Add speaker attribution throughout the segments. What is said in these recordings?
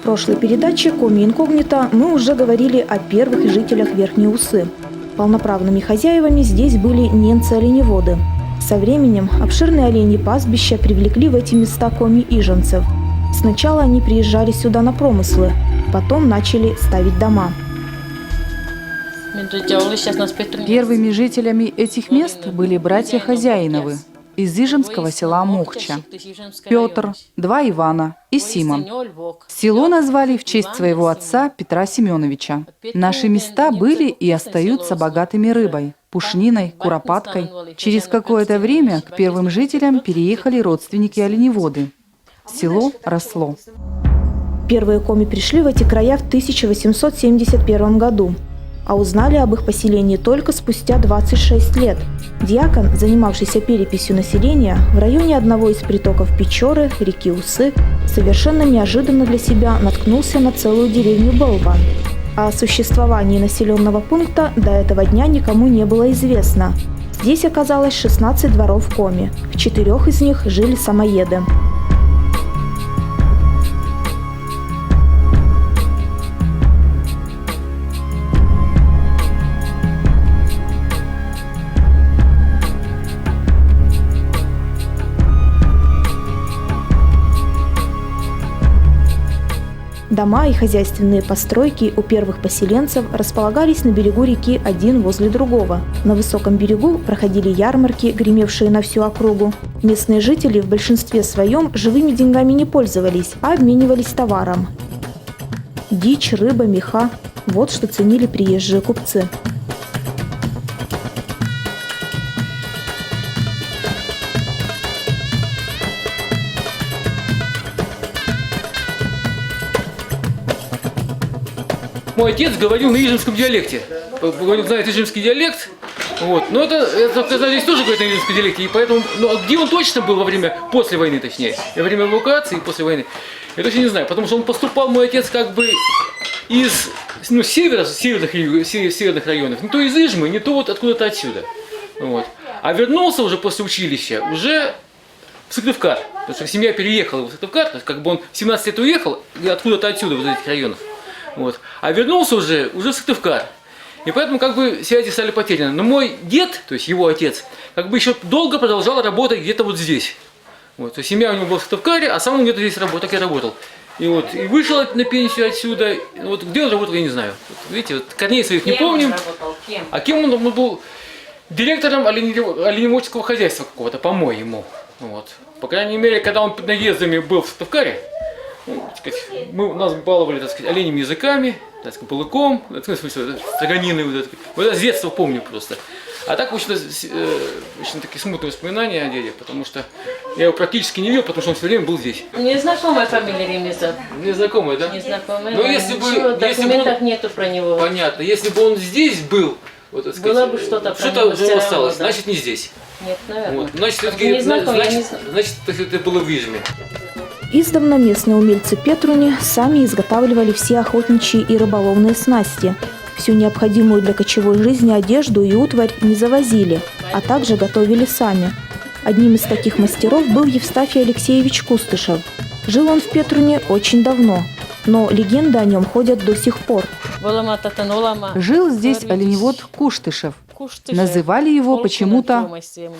Speaker 1: В прошлой передаче «Коми инкогнито» мы уже говорили о первых жителях Верхней Усы. Полноправными хозяевами здесь были немцы-оленеводы. Со временем обширные оленьи пастбища привлекли в эти места коми-иженцев. Сначала они приезжали сюда на промыслы, потом начали ставить дома.
Speaker 2: Первыми жителями этих мест были братья Хозяиновы из Иженского села Мохча. Петр, два Ивана и Симон. Село назвали в честь своего отца Петра Семеновича. Наши места были и остаются богатыми рыбой, пушниной, куропаткой. Через какое-то время к первым жителям переехали родственники-оленеводы. Село росло.
Speaker 1: Первые коми пришли в эти края в 1871 году, а узнали об их поселении только спустя 26 лет. Дьякон, занимавшийся переписью населения, в районе одного из притоков Печоры, реки Усы, совершенно неожиданно для себя наткнулся на целую деревню Болбан. О существовании населенного пункта до этого дня никому не было известно. Здесь оказалось 16 дворов коми, в 4 из них жили самоеды. Дома и хозяйственные постройки у первых поселенцев располагались на берегу реки один возле другого. На высоком берегу проходили ярмарки, гремевшие на всю округу. Местные жители в большинстве своем живыми деньгами не пользовались, а обменивались товаром. Дичь, рыба, меха – вот что ценили приезжие купцы.
Speaker 3: Мой отец говорил на ижемском диалекте. Он знает ижемский диалект. Вот. Но это здесь тоже говорит на ижемском диалекте. И поэтому, где он точно был после войны, точнее, во время эвакуации и после войны, я точно не знаю. Потому что он поступал, мой отец, как бы из северных районов. Не то из Ижмы, не то вот откуда-то отсюда. Вот. А вернулся уже после училища, уже в Сыктывкар. Потому что семья переехала в Сыктывкар. То есть как бы он в 17 лет уехал откуда-то отсюда, вот из этих районов. Вот. А вернулся уже в Сыктывкар. И поэтому как бы связи стали потеряны. Но мой дед, то есть его отец, как бы еще долго продолжал работать где-то вот здесь. Вот. То есть семья у него была в Сыктывкаре, а сам он где-то здесь работал, так и работал. И вот и вышел на пенсию отсюда. Вот где он работал, я не знаю. Вот, видите, вот корней своих не помним. А кем он был? Директором оленеводческого хозяйства какого-то, по-моему. Вот. По крайней мере, когда он наездами был в Сыктывкаре, нас баловали, так сказать, оленями языками, так сказать, балыком, в смысле, строганиной, вот это с детства помню просто. А так очень такие смутные воспоминания о деде, потому что я его практически не видел, потому что он все время был здесь.
Speaker 4: Незнакомая фамилия Ремезов.
Speaker 3: Незнакомая, да?
Speaker 4: Незнакомая.
Speaker 3: Но если бы,
Speaker 4: в документах нету про него.
Speaker 3: Понятно. Если бы он здесь был, вот, так сказать,
Speaker 4: было бы что-то
Speaker 3: уже осталось, да. Значит не здесь.
Speaker 4: Нет, наверное.
Speaker 3: Вот. Значит, это было в Ижме.
Speaker 1: Издавна местные умельцы Петруни сами изготавливали все охотничьи и рыболовные снасти. Всю необходимую для кочевой жизни одежду и утварь не завозили, а также готовили сами. Одним из таких мастеров был Евстафий Алексеевич Кустышев. Жил он в Петруне очень давно, но легенды о нем ходят до сих пор.
Speaker 2: Жил здесь оленевод Куштышев. Называли его почему-то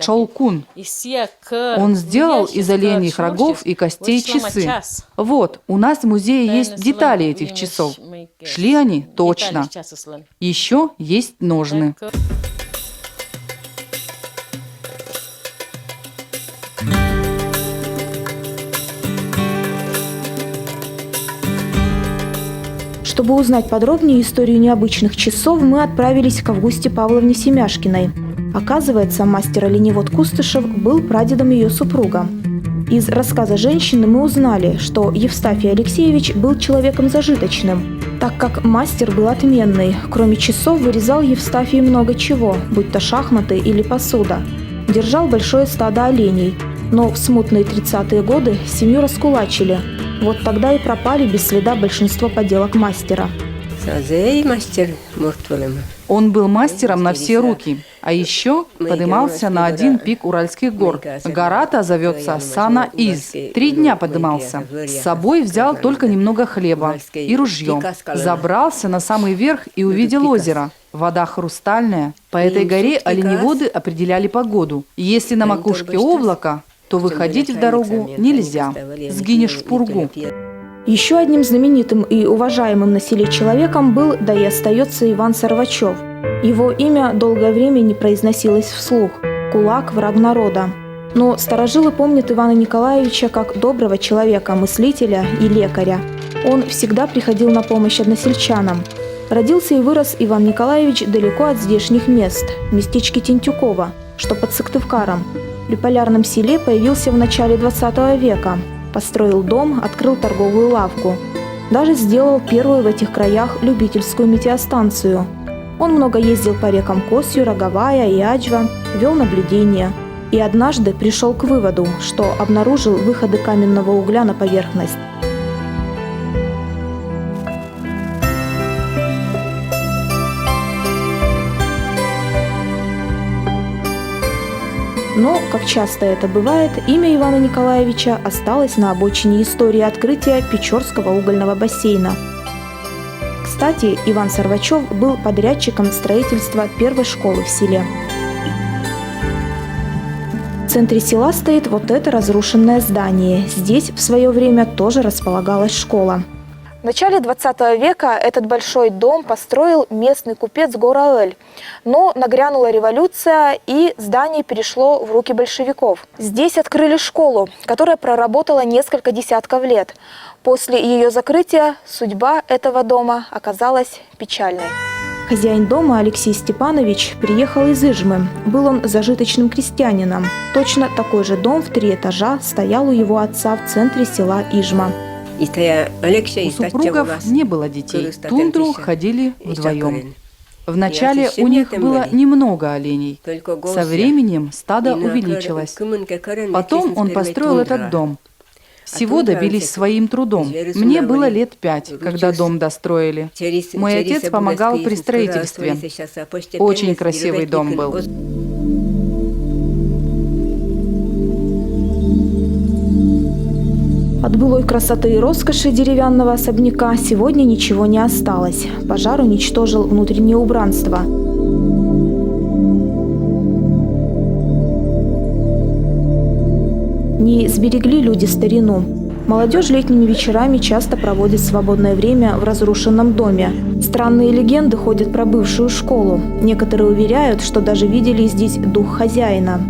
Speaker 2: Чолкун. Он сделал из оленьих рогов и костей часы. Вот, у нас в музее есть детали этих часов. Шли они точно. Еще есть ножны.
Speaker 1: Чтобы узнать подробнее историю необычных часов, мы отправились к Августе Павловне Семяшкиной. Оказывается, мастер-оленевод Кустышев был прадедом ее супруга. Из рассказа женщины мы узнали, что Евстафий Алексеевич был человеком зажиточным, так как мастер был отменный. Кроме часов вырезал Евстафий много чего, будь то шахматы или посуда. Держал большое стадо оленей, но в смутные 30-е годы семью раскулачили. Вот тогда и пропали без следа большинство поделок мастера.
Speaker 2: Он был мастером на все руки, а еще подымался на один пик Уральских гор. Гора-то зовется Сана-Из. 3 дня подымался. С собой взял только немного хлеба и ружье. Забрался на самый верх и увидел озеро. Вода хрустальная. По этой горе оленеводы определяли погоду. Если на макушке облако, то выходить в дорогу нельзя. Сгинешь в пургу.
Speaker 1: Еще одним знаменитым и уважаемым на селе человеком был, да и остается, Иван Сорвачев. Его имя долгое время не произносилось вслух – «Кулак, враг народа». Но старожилы помнят Ивана Николаевича как доброго человека, мыслителя и лекаря. Он всегда приходил на помощь односельчанам. Родился и вырос Иван Николаевич далеко от здешних мест, в местечке Тентюково, что под Сыктывкаром. При полярном селе появился в начале 20 века. Построил дом, открыл торговую лавку. Даже сделал первую в этих краях любительскую метеостанцию. Он много ездил по рекам Косью, Роговая и Ачва, вел наблюдения. И однажды пришел к выводу, что обнаружил выходы каменного угля на поверхность. Но, как часто это бывает, имя Ивана Николаевича осталось на обочине истории открытия Печорского угольного бассейна. Кстати, Иван Сорвачев был подрядчиком строительства первой школы в селе. В центре села стоит вот это разрушенное здание. Здесь в свое время тоже располагалась школа. В начале 20 века этот большой дом построил местный купец Гораэль. Но нагрянула революция, и здание перешло в руки большевиков. Здесь открыли школу, которая проработала несколько десятков лет. После ее закрытия судьба этого дома оказалась печальной. Хозяин дома Алексей Степанович приехал из Ижмы. Был он зажиточным крестьянином. Точно такой же дом в 3 этажа стоял у его отца в центре села Ижма.
Speaker 2: У супругов не было детей. В тундру ходили вдвоем. Вначале у них было немного оленей. Со временем стадо увеличилось. Потом он построил этот дом. Всего добились своим трудом. Мне было лет 5, когда дом достроили. Мой отец помогал при строительстве. Очень красивый дом был.
Speaker 1: От былой красоты и роскоши деревянного особняка сегодня ничего не осталось. Пожар уничтожил внутреннее убранство. Не сберегли люди старину. Молодежь летними вечерами часто проводит свободное время в разрушенном доме. Странные легенды ходят про бывшую школу. Некоторые уверяют, что даже видели здесь дух хозяина.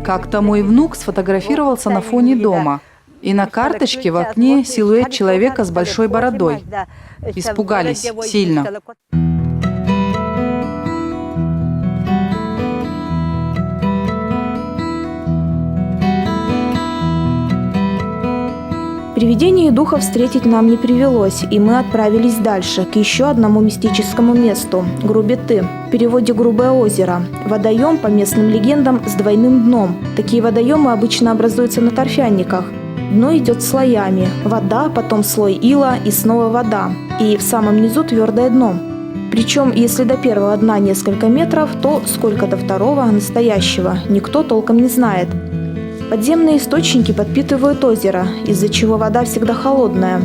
Speaker 2: Как-то мой внук сфотографировался на фоне дома. И на карточке в окне силуэт человека с большой бородой. Испугались сильно.
Speaker 1: Привидений и духов встретить нам не привелось, и мы отправились дальше, к еще одному мистическому месту – Грубеты, в переводе «грубое озеро». Водоем, по местным легендам, с двойным дном. Такие водоемы обычно образуются на торфяниках. Дно идет слоями – вода, потом слой ила и снова вода. И в самом низу твердое дно. Причем, если до первого дна несколько метров, то сколько до второго, настоящего, никто толком не знает. Подземные источники подпитывают озеро, из-за чего вода всегда холодная.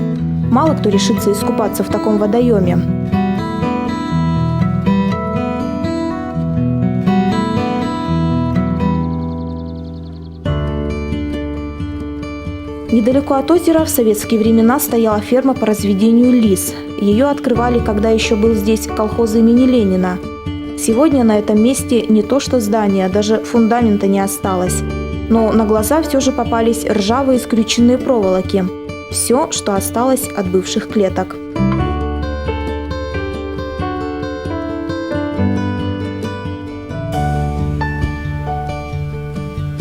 Speaker 1: Мало кто решится искупаться в таком водоеме. Недалеко от озера в советские времена стояла ферма по разведению лис. Ее открывали, когда еще был здесь колхоз имени Ленина. Сегодня на этом месте не то что здание, даже фундамента не осталось. Но на глаза все же попались ржавые скрюченные проволоки. Все, что осталось от бывших клеток.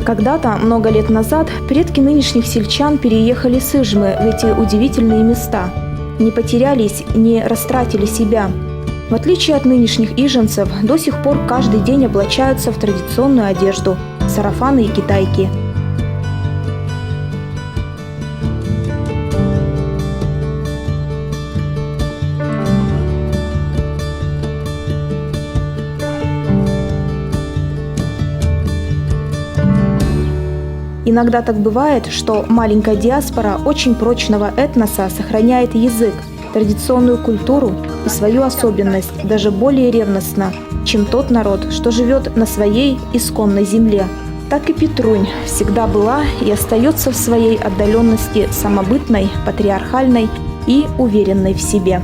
Speaker 1: Когда-то, много лет назад, предки нынешних сельчан переехали с Ижмы в эти удивительные места. Не потерялись, не растратили себя. В отличие от нынешних иженцев, до сих пор каждый день облачаются в традиционную одежду – сарафаны и китайки. Иногда так бывает, что маленькая диаспора очень прочного этноса сохраняет язык, традиционную культуру и свою особенность даже более ревностно, чем тот народ, что живет на своей исконной земле. Так и Петрунь всегда была и остается в своей отдаленности самобытной, патриархальной и уверенной в себе.